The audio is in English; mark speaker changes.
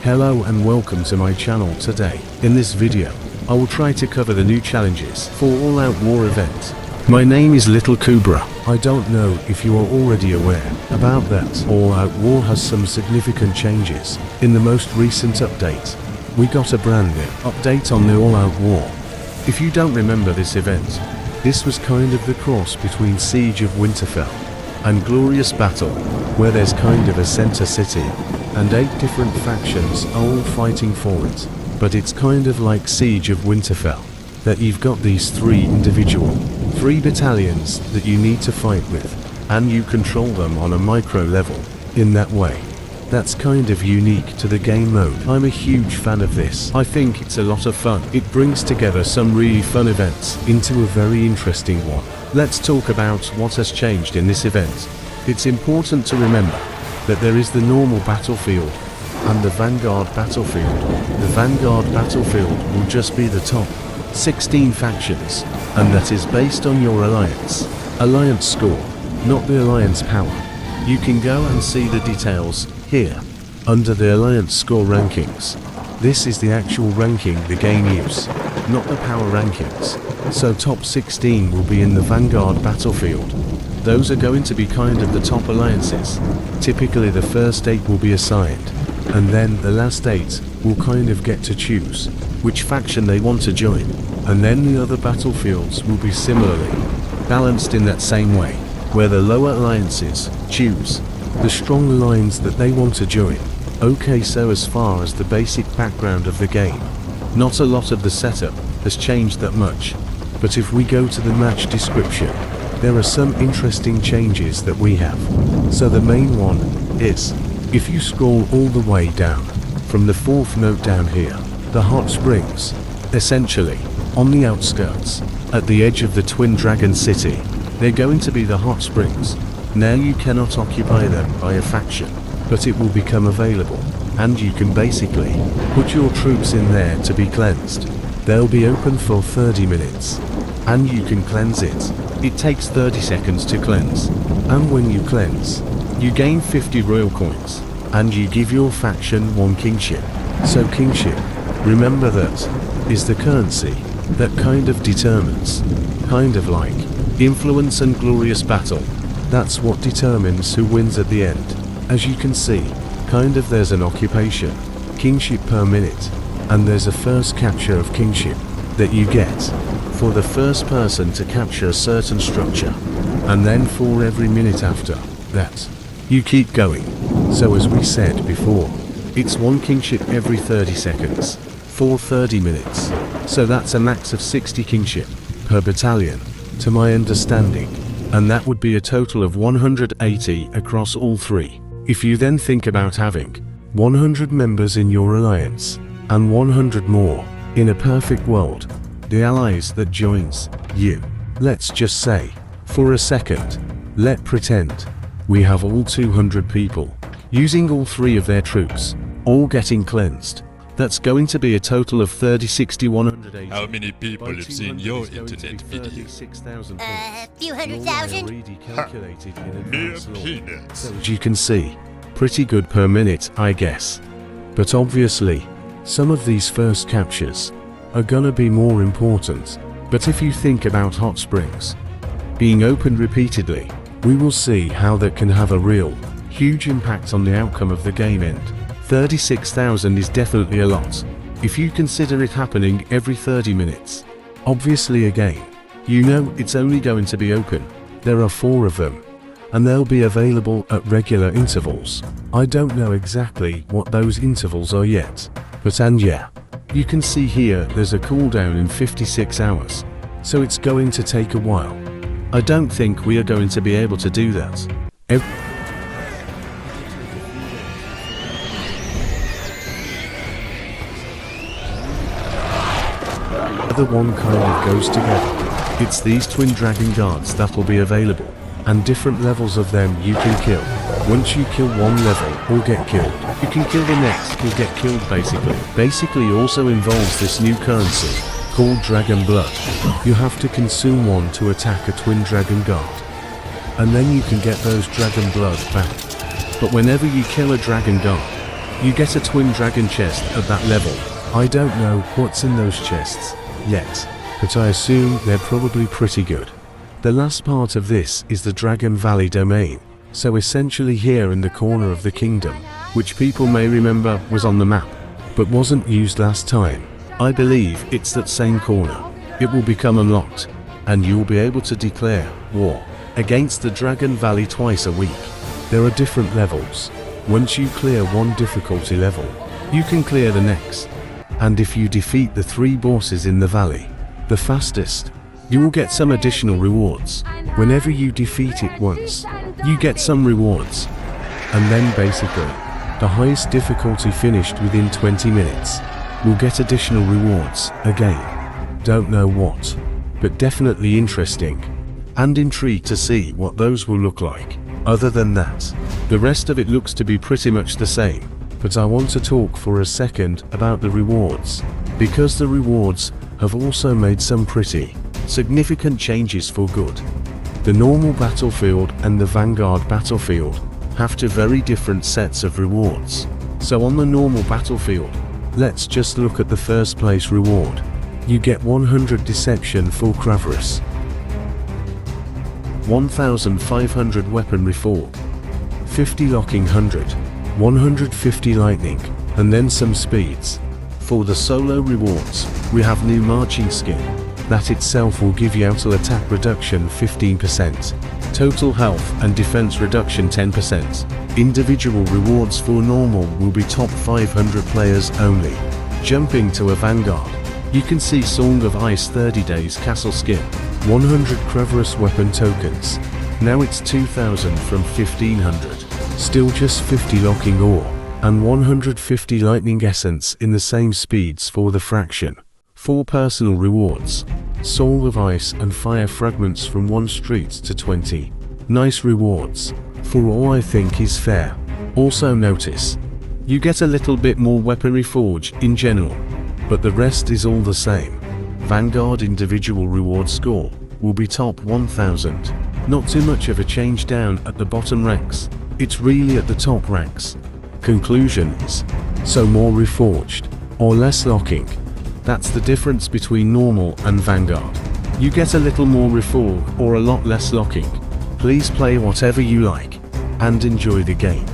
Speaker 1: Hello and welcome to my channel today. In this video, I will try to cover the new challenges for All Out War event. My name is Little Cobra. I don't know if you are already aware about that. All Out War has some significant changes. In the most recent update, we got a brand new update on the All Out War. If you don't remember this event, this was kind of the cross between Siege of Winterfell and Glorious Battle, where there's kind of a center city and 8 different factions are all fighting for it. But it's kind of like Siege of Winterfell, that you've got these 3 battalions that you need to fight with, and you control them on a micro level. In that way, that's kind of unique to the game mode. I'm a huge fan of this. I think it's a lot of fun. It brings together some really fun events into a very interesting one. Let's talk about what has changed in this event. It's important to remember that there is the normal battlefield and the Vanguard battlefield. The Vanguard battlefield will just be the top 16 factions, and that is based on your alliance score, not the alliance power. You can go and see the details here under the alliance score rankings. This is the actual ranking the game use, not the power rankings. So top 16 will be in the Vanguard battlefield. Those are going to be kind of the top alliances. Typically the first 8 will be assigned, and then the last 8 will kind of get to choose which faction they want to join. And then the other battlefields will be similarly balanced in that same way, where the lower alliances choose the strong lines that they want to join. Okay, so as far as the basic background of the game, not a lot of the setup has changed that much. But if we go to the match description, there are some interesting changes that we have. So the main one is, if you scroll all the way down from the 4th note down here, the hot springs, essentially on the outskirts, at the edge of the Twin Dragon City, they're going to be the hot springs. Now you cannot occupy them by a faction, but it will become available, and you can basically put your troops in there to be cleansed. They'll be open for 30 minutes, and you can cleanse it. It takes 30 seconds to cleanse, and when you cleanse, you gain 50 royal coins, and you give your faction 1 kingship. So kingship, remember that, is the currency that kind of determines, kind of like influence and glorious battle. That's what determines who wins at the end. As you can see, kind of there's an occupation, kingship per minute, and there's a first capture of kingship that you get for the first person to capture a certain structure, and then for every minute after that, you keep going. So as we said before, it's 1 kingship every 30 seconds, for 30 minutes. So that's a max of 60 kingship per battalion, to my understanding, and that would be a total of 180 across all 3. If you then think about having 100 members in your alliance, and 100 more, in a perfect world, the allies that joins you, let's just say, for a second, let's pretend we have all 200 people, using all 3 of their troops, all getting cleansed. That's going to be a total of 30, 60, 180.
Speaker 2: How many people have seen your internet video?
Speaker 3: A few 100,000?
Speaker 2: Mere peanuts.
Speaker 1: So as you can see, pretty good per minute, I guess. But obviously, some of these first captures are gonna be more important. But if you think about hot springs being opened repeatedly, we will see how that can have a real, huge impact on the outcome of the game end. 36,000 is definitely a lot, if you consider it happening every 30 minutes. Obviously again, you know it's only going to be open. There are 4 of them, and they'll be available at regular intervals. I don't know exactly what those intervals are yet, but and yeah, you can see here there's a cooldown in 56 hours, so it's going to take a while. I don't think we are going to be able to do that. The other one kind of goes together. It's these Twin Dragon Guards that will be available, and different levels of them you can kill. Once you kill one level or get killed, you can kill the next or get killed basically. Basically also involves this new currency called Dragon Blood. You have to consume one to attack a Twin Dragon Guard, and then you can get those Dragon Blood back. But whenever you kill a Dragon Guard, You get a twin dragon chest at that level. I don't know what's in those chests yet, but I assume they're probably pretty good. The last part of this is the Dragon Valley domain, so essentially here in the corner of the kingdom, which people may remember was on the map, but wasn't used last time. I believe it's that same corner. It will become unlocked, and you will be able to declare war against the Dragon Valley twice a week. There are different levels. Once you clear one difficulty level, you can clear the next. And if you defeat the 3 bosses in the valley, the fastest, you will get some additional rewards. Whenever you defeat it once, you get some rewards. And then basically, the highest difficulty finished within 20 minutes will get additional rewards again. Don't know what, but definitely interesting. And intrigued to see what those will look like. Other than that, the rest of it looks to be pretty much the same. But I want to talk for a second about the rewards, because the rewards have also made some pretty significant changes for good. The normal battlefield and the Vanguard battlefield have 2 very different sets of rewards. So on the normal battlefield, let's just look at the first place reward. You get 100 deception for Craverus, 1500 weaponry for 50 locking 100, 150 lightning, and then some speeds. For the solo rewards, we have new marching skill. That itself will give you auto attack reduction 15%, total health and defense reduction 10%. Individual rewards for normal will be top 500 players only. Jumping to a Vanguard, you can see Song of Ice 30 days castle skin, 100 Craverus weapon tokens. Now it's 2000 from 1500. Still just 50 locking ore, and 150 lightning essence in the same speeds for the fraction. 4 personal rewards, Soul of Ice and Fire fragments from 1 street to 20. Nice rewards, for all I think is fair. Also notice, you get a little bit more weaponry forge in general, but the rest is all the same. Vanguard individual reward score will be top 1000. Not too much of a change down at the bottom ranks. It's really at the top ranks. Conclusion is, so more reforged, or less locking. That's the difference between normal and Vanguard. You get a little more reforg or a lot less locking. Please play whatever you like, and enjoy the game.